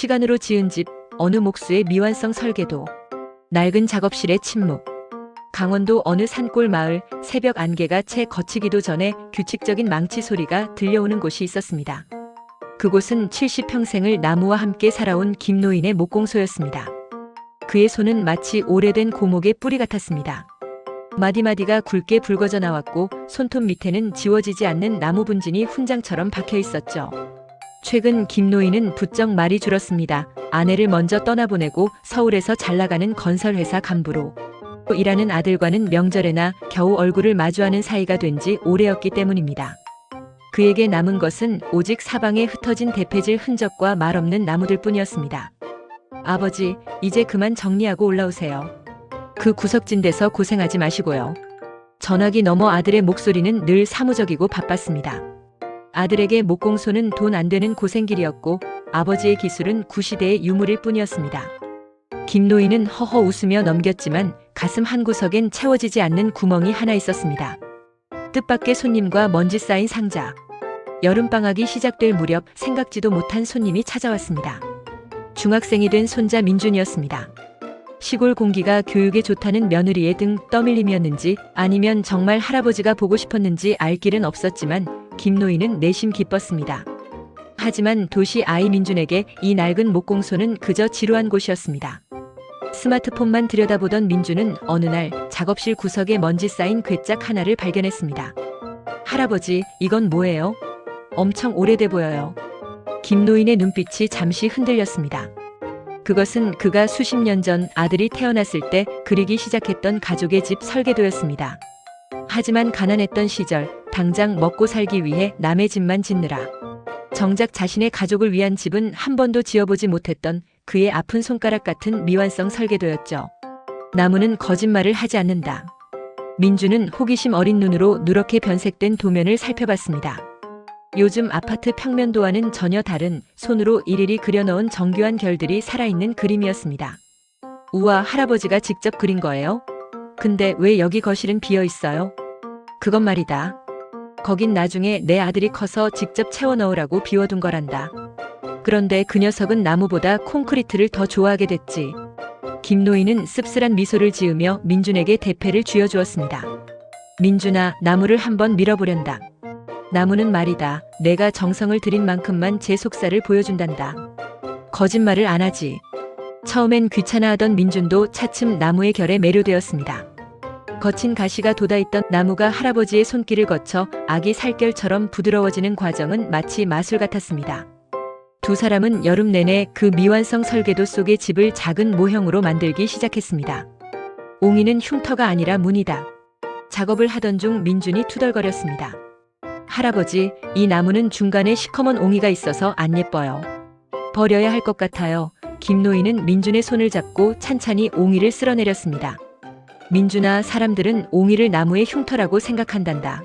시간으로 지은 집, 어느 목수의 미완성 설계도, 낡은 작업실의 침묵. 강원도 어느 산골 마을, 새벽 안개가 채 걷히기도 전에 규칙적인 망치 소리가 들려오는 곳이 있었습니다. 그곳은 70평생을 나무와 함께 살아온 김노인의 목공소였습니다. 그의 손은 마치 오래된 고목의 뿌리 같았습니다. 마디마디가 굵게 붉어져 나왔고 손톱 밑에는 지워지지 않는 나무 분진이 훈장처럼 박혀 있었죠. 최근 김노인은 부쩍 말이 줄었습니다. 아내를 먼저 떠나보내고 서울에서 잘나가는 건설회사 간부로 일하는 아들과는 명절에나 겨우 얼굴을 마주하는 사이가 된 지 오래였기 때문입니다. 그에게 남은 것은 오직 사방에 흩어진 대패질 흔적과 말없는 나무들 뿐이었습니다. 아버지, 이제 그만 정리하고 올라오세요. 그 구석진 데서 고생하지 마시고요. 전화기 너머 아들의 목소리는 늘 사무적이고 바빴습니다. 아들에게 목공소는 돈 안 되는 고생길이었고 아버지의 기술은 구시대의 유물일 뿐이었습니다. 김노인은 허허 웃으며 넘겼지만 가슴 한구석엔 채워지지 않는 구멍이 하나 있었습니다. 뜻밖의 손님과 먼지 쌓인 상자. 여름방학이 시작될 무렵 생각지도 못한 손님이 찾아왔습니다. 중학생이 된 손자 민준이었습니다. 시골 공기가 교육에 좋다는 며느리의 등 떠밀림이었는지 아니면 정말 할아버지가 보고 싶었는지 알 길은 없었지만 김노인은 내심 기뻤습니다. 하지만 도시 아이 민준에게 이 낡은 목공소는 그저 지루한 곳이었습니다. 스마트폰만 들여다보던 민준은 어느 날 작업실 구석에 먼지 쌓인 괴짝 하나를 발견했습니다. 할아버지, 이건 뭐예요? 엄청 오래돼 보여요. 김노인의 눈빛이 잠시 흔들렸습니다. 그것은 그가 수십 년 전 아들이 태어났을 때 그리기 시작했던 가족의 집 설계도였습니다. 하지만 가난했던 시절 당장 먹고 살기 위해 남의 집만 짓느라 정작 자신의 가족을 위한 집은 한 번도 지어보지 못했던 그의 아픈 손가락 같은 미완성 설계도였죠. 나무는 거짓말을 하지 않는다. 민주는 호기심 어린 눈으로 누렇게 변색된 도면을 살펴봤습니다. 요즘 아파트 평면도와는 전혀 다른 손으로 일일이 그려넣은 정교한 결들이 살아있는 그림이었습니다. 우와, 할아버지가 직접 그린 거예요? 근데 왜 여기 거실은 비어 있어요? 그건 말이다. 거긴 나중에 내 아들이 커서 직접 채워 넣으라고 비워둔 거란다. 그런데 그 녀석은 나무보다 콘크리트를 더 좋아하게 됐지. 김노인은 씁쓸한 미소를 지으며 민준에게 대패를 쥐어주었습니다. 민준아, 나무를 한번 밀어보련다. 나무는 말이다. 내가 정성을 들인 만큼만 제 속살을 보여준단다. 거짓말을 안 하지. 처음엔 귀찮아하던 민준도 차츰 나무의 결에 매료되었습니다. 거친 가시가 돋아있던 나무가 할아버지의 손길을 거쳐 아기 살결처럼 부드러워지는 과정은 마치 마술 같았습니다. 두 사람은 여름 내내 그 미완성 설계도 속의 집을 작은 모형으로 만들기 시작했습니다. 옹이는 흉터가 아니라 문이다. 작업을 하던 중 민준이 투덜거렸습니다. 할아버지, 이 나무는 중간에 시커먼 옹이가 있어서 안 예뻐요. 버려야 할 것 같아요. 김노인은 민준의 손을 잡고 찬찬히 옹이를 쓸어내렸습니다. 민준아, 사람들은 옹이를 나무의 흉터라고 생각한단다.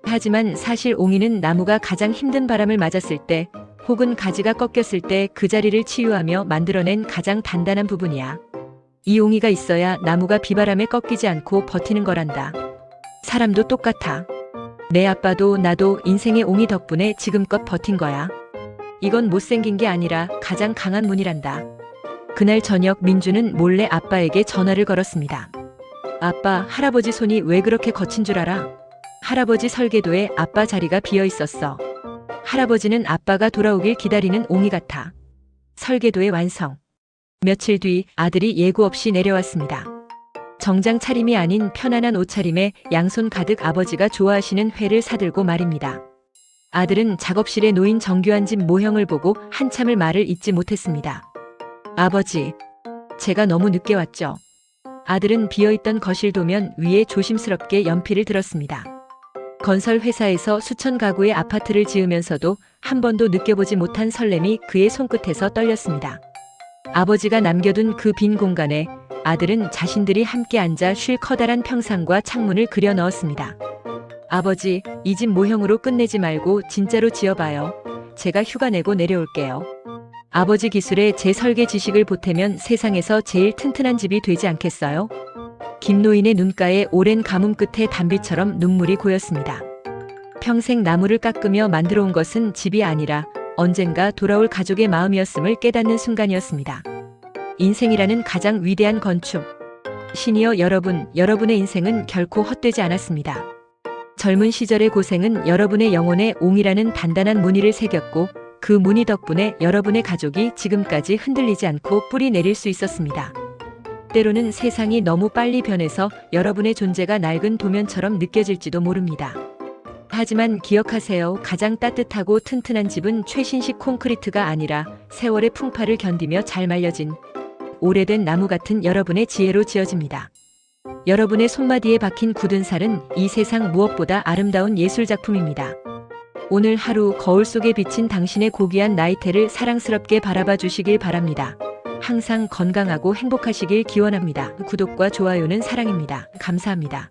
하지만 사실 옹이는 나무가 가장 힘든 바람을 맞았을 때 혹은 가지가 꺾였을 때 그 자리를 치유하며 만들어낸 가장 단단한 부분이야. 이 옹이가 있어야 나무가 비바람에 꺾이지 않고 버티는 거란다. 사람도 똑같아. 내 아빠도 나도 인생의 옹이 덕분에 지금껏 버틴 거야. 이건 못생긴 게 아니라 가장 강한 문이란다. 그날 저녁 민주는 몰래 아빠에게 전화를 걸었습니다. 아빠, 할아버지 손이 왜 그렇게 거친 줄 알아? 할아버지 설계도에 아빠 자리가 비어 있었어. 할아버지는 아빠가 돌아오길 기다리는 옹이 같아. 설계도의 완성. 며칠 뒤 아들이 예고 없이 내려왔습니다. 정장 차림이 아닌 편안한 옷차림에 양손 가득 아버지가 좋아하시는 회를 사들고 말입니다. 아들은 작업실에 놓인 정교한 집 모형을 보고 한참을 말을 잇지 못했습니다. 아버지, 제가 너무 늦게 왔죠? 아들은 비어있던 거실 도면 위에 조심스럽게 연필을 들었습니다. 건설 회사에서 수천 가구의 아파트를 지으면서도 한 번도 느껴보지 못한 설렘이 그의 손끝에서 떨렸습니다. 아버지가 남겨둔 그 빈 공간에 아들은 자신들이 함께 앉아 쉴 커다란 평상과 창문을 그려 넣었습니다. 아버지, 이 집 모형으로 끝내지 말고 진짜로 지어봐요. 제가 휴가 내고 내려올게요. 아버지 기술에 제 설계 지식을 보태면 세상에서 제일 튼튼한 집이 되지 않겠어요? 김노인의 눈가에 오랜 가뭄 끝에 단비처럼 눈물이 고였습니다. 평생 나무를 깎으며 만들어 온 것은 집이 아니라 언젠가 돌아올 가족의 마음이었음을 깨닫는 순간이었습니다. 인생이라는 가장 위대한 건축. 시니어 여러분, 여러분의 인생은 결코 헛되지 않았습니다. 젊은 시절의 고생은 여러분의 영혼에 옹이라는 단단한 무늬를 새겼고 그 무늬 덕분에 여러분의 가족이 지금까지 흔들리지 않고 뿌리 내릴 수 있었습니다. 때로는 세상이 너무 빨리 변해서 여러분의 존재가 낡은 도면처럼 느껴질지도 모릅니다. 하지만 기억하세요. 가장 따뜻하고 튼튼한 집은 최신식 콘크리트가 아니라 세월의 풍파를 견디며 잘 말려진 오래된 나무 같은 여러분의 지혜로 지어집니다. 여러분의 손마디에 박힌 굳은 살은 이 세상 무엇보다 아름다운 예술작품입니다. 오늘 하루 거울 속에 비친 당신의 고귀한 나이테를 사랑스럽게 바라봐 주시길 바랍니다. 항상 건강하고 행복하시길 기원합니다. 구독과 좋아요는 사랑입니다. 감사합니다.